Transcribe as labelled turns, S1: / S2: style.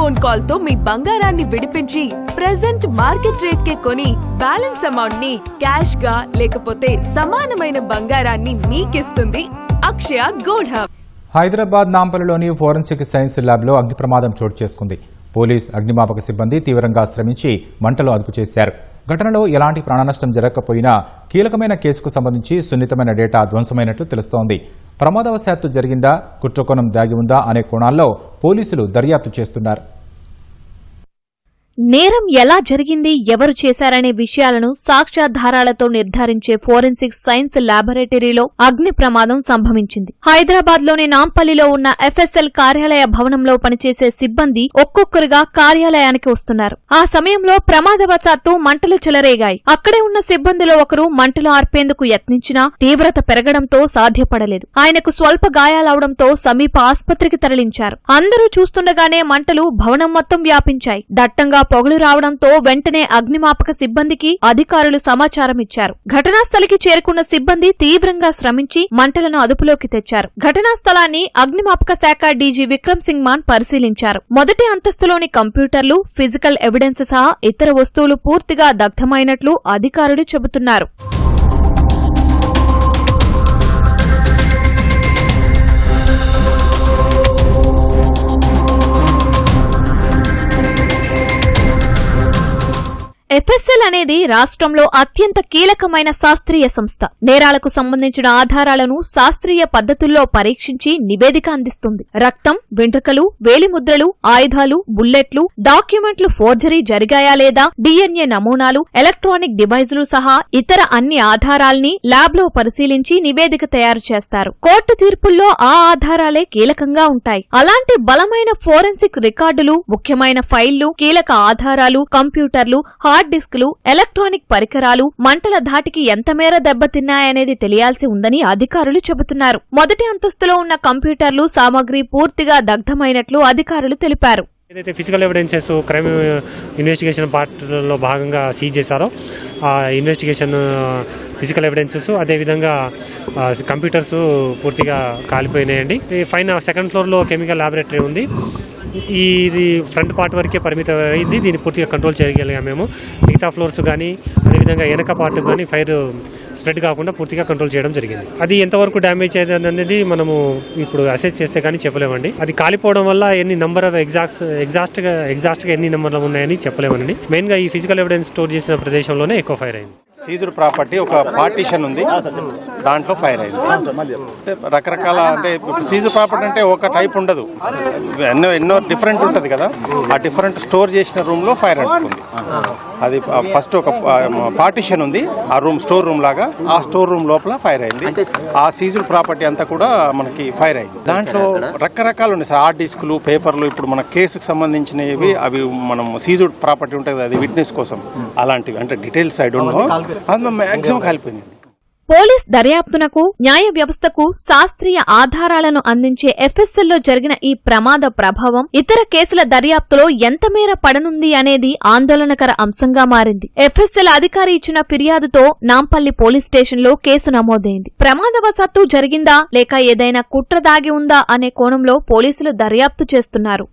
S1: Phone call తో మీ బంగారాన్ని విడిపించి ప్రెజెంట్ మార్కెట్ రేట్ కే కొని బ్యాలెన్స్ అమౌంట్ ని క్యాష్ గా లేకపోతే సమానమైన బంగారాన్ని మీకిస్తుంది అక్షయ గోల్డ్ హబ్.
S2: హైదరాబాద్ నాంపల్లిలోని ఫోరెన్సిక్ సైన్స్ ల్యాబ్ లో అగ్ని ప్రమాదం చోటు చేసుకుంది. పోలీస్ అగ్నిమాపక సిబ్బంది తీవ్రంగా శ్రమించి మంటలు అదుపు చేశారు. ఘటనలో ఎలాంటి ప్రాణనష్టం జరగకపోయినా కీలకమైన కేసుకు సంబంధించి సున్నితమైన డేటా ధ్వంసమైనట్లు తెలుస్తోంది. ప్రమాదవశాత్తు జరిగిందా, కుట్రకోణం దాగి ఉందా అనే కోణాల్లో పోలీసులు దర్యాప్తు చేస్తున్నారు.
S3: నేరం ఎలా జరిగింది, ఎవరు చేశారనే విషయాలను సాక్ష్యాధారాలతో నిర్ధారించే ఫోరెన్సిక్ సైన్స్ ల్యాబొరేటరీలో అగ్ని ప్రమాదం సంభవించింది. హైదరాబాద్లోని నాంపల్లిలో ఉన్న ఎఫ్ఎస్ఎల్ కార్యాలయ భవనంలో పనిచేసే సిబ్బంది ఒక్కొక్కరుగా కార్యాలయానికి వస్తున్నారు. ఆ సమయంలో ప్రమాదవశాత్తు మంటలు చెలరేగాయి. అక్కడే ఉన్న సిబ్బందిలో ఒకరు మంటలు ఆర్పేందుకు యత్నించినా తీవ్రత పెరగడంతో సాధ్యపడలేదు. ఆయనకు స్వల్ప గాయాలవడంతో సమీప ఆస్పత్రికి తరలించారు. అందరూ చూస్తుండగానే మంటలు భవనం మొత్తం వ్యాపించాయి. దట్టంగా పొగలు రావడంతో వెంటనే అగ్నిమాపక సిబ్బందికి అధికారులు సమాచారం ఇచ్చారు. ఘటనా స్థలికి చేరుకున్న సిబ్బంది తీవ్రంగా శ్రమించి మంటలను అదుపులోకి తెచ్చారు. ఘటనా స్థలాన్ని అగ్నిమాపక శాఖ డీజీ విక్రమ్ సింగ్ మాన్ పరిశీలించారు. మొదటి అంతస్తులోని కంప్యూటర్లు, ఫిజికల్ ఎవిడెన్స్ సహా ఇతర వస్తువులు పూర్తిగా దగ్ధమైనట్లు అధికారులు చెబుతున్నారు. ఎఫ్ఎస్ఎల్ అనేది రాష్ట్రంలో అత్యంత కీలకమైన శాస్త్రీయ సంస్థ. నేరాలకు సంబంధించిన ఆధారాలను శాస్త్రీయ పద్ధతుల్లో పరీక్షించి నివేదిక అందిస్తుంది. రక్తం, వెంట్రుకలు, వేలిముద్రలు, ఆయుధాలు, బుల్లెట్లు, డాక్యుమెంట్లు ఫోర్జరీ జరిగాయా లేదా, డిఎన్ఏ నమూనాలు, ఎలక్ట్రానిక్ డివైజులు సహా ఇతర అన్ని ఆధారాల్ని ల్యాబ్లో పరిశీలించి నివేదిక తయారు చేస్తారు. కోర్టు తీర్పుల్లో ఆ ఆధారాలే కీలకంగా ఉంటాయి. అలాంటి బలమైన ఫోరెన్సిక్ రికార్డులు, ముఖ్యమైన ఫైళ్లు, కీలక ఆధారాలు, కంప్యూటర్లు, హార్డ్ డిస్కులు, ఎలక్ట్రానిక్ పరికరాలు మంటల ధాటికి ఎంతమేర దెబ్బతిన్నాయనేది తెలియాల్సి ఉందని అధికారులు చెబుతున్నారు. మొదటి అంతస్తులో ఉన్న కంప్యూటర్లు, సామగ్రి పూర్తిగా దగ్ధమైనట్లు అధికారులు తెలిపారు.
S4: ఏదైతే ఫిజికల్ ఎవిడెన్సెస్ క్రైమ్ ఇన్వెస్టిగేషన్ పార్ట్లో భాగంగా సీజ్ చేశారో ఆ ఇన్వెస్టిగేషన్ ఫిజికల్ ఎవిడెన్సెస్ అదేవిధంగా కంప్యూటర్స్ పూర్తిగా కాలిపోయినాయండి. పైన సెకండ్ ఫ్లోర్లో కెమికల్ ల్యాబొరేటరీ ఉంది. ఇది ఫ్రంట్ పార్ట్ వరకే పరిమితం అయింది. దీన్ని పూర్తిగా కంట్రోల్ చేయగలిగాం మేము. మిగతా ఫ్లోర్స్ కానీ అదేవిధంగా వెనక పార్ట్ కానీ ఫైర్ స్ప్రెడ్ కాకుండా పూర్తిగా కంట్రోల్ చేయడం జరిగింది. అది ఎంతవరకు డ్యామేజ్ అయ్యేది అనేది మనము ఇప్పుడు అసెస్ చేస్తే కానీ చెప్పలేమండి. అది కాలిపోవడం వల్ల ఎన్ని నంబర్ ఆఫ్ ఎగ్జాస్ట్గా ఎన్ని నెంబర్లు ఉన్నాయని చెప్పలేమనండి. మెయిన్గా ఈ ఫిజికల్ ఎవిడెన్స్ స్టోర్ చేసిన ప్రదేశంలోనే ఎక్కువ ఫైర్ అయింది.
S5: సీజ్డ్ ప్రాపర్టీ ఒక పార్టీషన్ ఉంది, దాంట్లో ఫైర్ అయింది. రకరకాల అంటే సీజ్డ్ ప్రాపర్టీ అంటే ఒక టైప్ ఉండదు, ఎన్నో డిఫరెంట్ ఉంటుంది కదా. ఆ డిఫరెంట్ స్టోర్ చేసిన రూమ్ లో ఫైర్ అంటుకుంది. అది ఫస్ట్ ఒక పార్టీషన్ ఉంది, ఆ రూమ్ స్టోర్ రూమ్ లాగా. ఆ స్టోర్ రూమ్ లోపల ఫైర్ అయింది. ఆ సీజ్డ్ ప్రాపర్టీ అంతా కూడా మనకి ఫైర్ అయింది. దాంట్లో రకరకాలు ఉన్నాయి సార్, హార్డ్ డిస్కులు, పేపర్లు. ఇప్పుడు మన కేసుకు సంబంధించినవి అవి మనం సీజ్డ్ ప్రాపర్టీ ఉంటుంది, అది విట్నెస్ కోసం అలాంటివి. అంటే డీటెయిల్స్ ఐ డోంట్ నో, అది మాక్సిమం కాలిపోయింది.
S3: పోలీస్ దర్యాప్తునకు, న్యాయ వ్యవస్థకు శాస్త్రీయ ఆధారాలను అందించే ఎఫ్ఎస్ఎల్లో జరిగిన ఈ ప్రమాద ప్రభావం ఇతర కేసుల దర్యాప్తులో ఎంతమేర పడనుంది అనేది ఆందోళనకర అంశంగా మారింది. ఎఫ్ఎస్ఎల్ అధికారి ఇచ్చిన ఫిర్యాదుతో నాంపల్లి పోలీస్ స్టేషన్లో కేసు నమోదైంది. ప్రమాదవశాత్తు జరిగిందా లేక ఏదైనా కుట్ర దాగి ఉందా అనే కోణంలో పోలీసులు దర్యాప్తు చేస్తున్నారు.